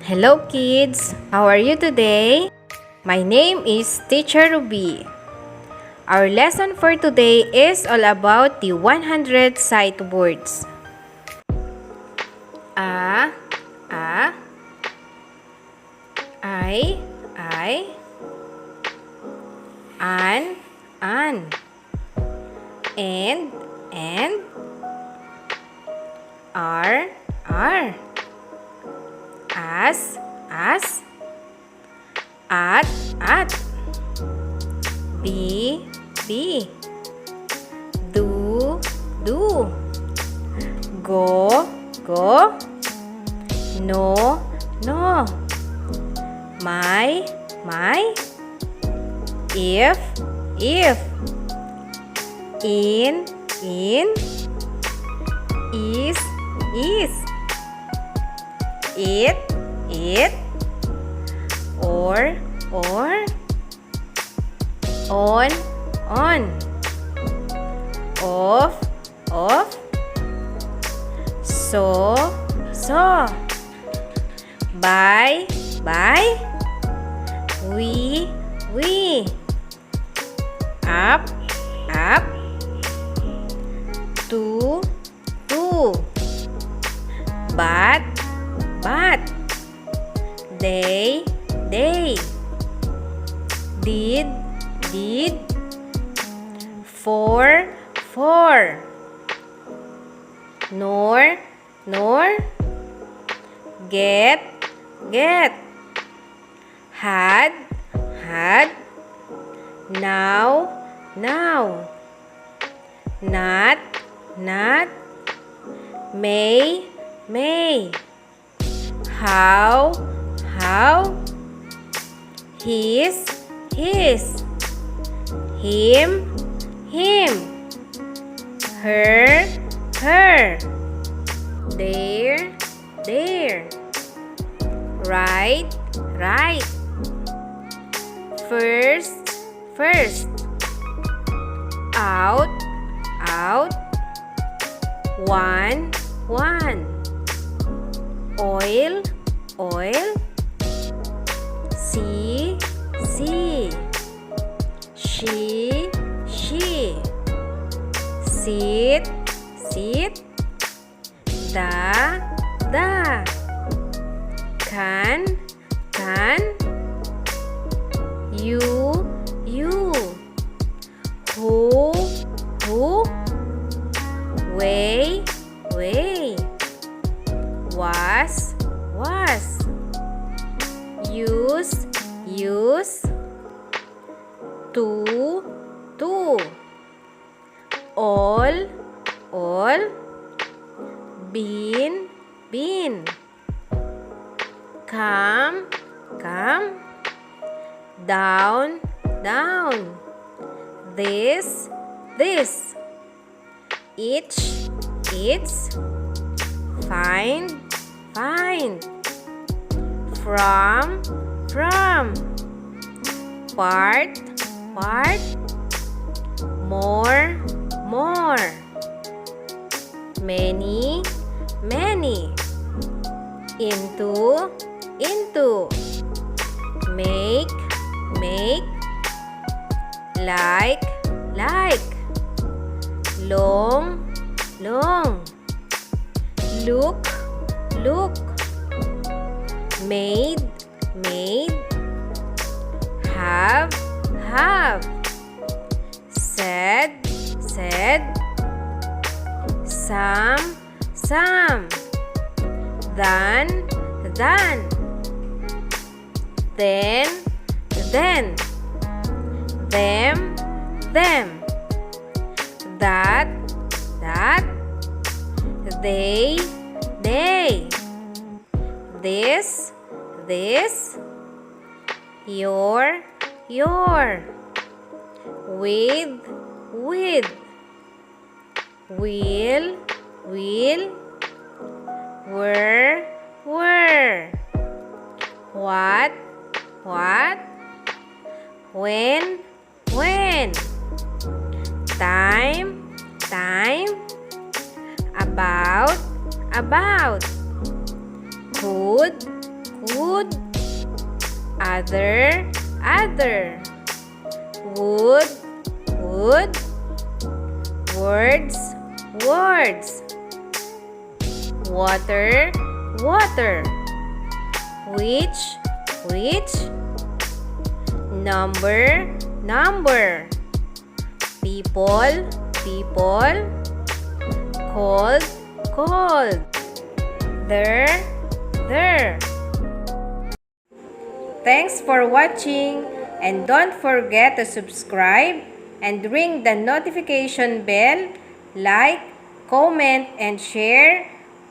Hello kids! How are you today? My name is Teacher Ruby. Our lesson for today is all about the 100 sight words. A, I, an, and, are, as, at, be, do, go, no, my, if, in, is, it, or, on, off, so, by, we, up, to, but, they, did, for, nor, get, had, now, not, may, how, his, him, her, their, right, first, out, one, oil, see, she, sit, the, can, you, who, way, was, use, to, all, been, come, down, this, each, find, from, part, more, many, into, make, like, long, look, made, have, said, some, done, then, them, that, they, this, your, with, will, were, what, when, time, about, could, wood, other, other, wood, wood, words, words, water, water, which, number, number, people, people, cold, cold, there, there. Thanks for watching, and don't forget to subscribe and ring the notification bell, like, comment, and share,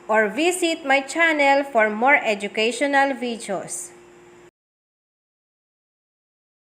or visit my channel for more educational videos.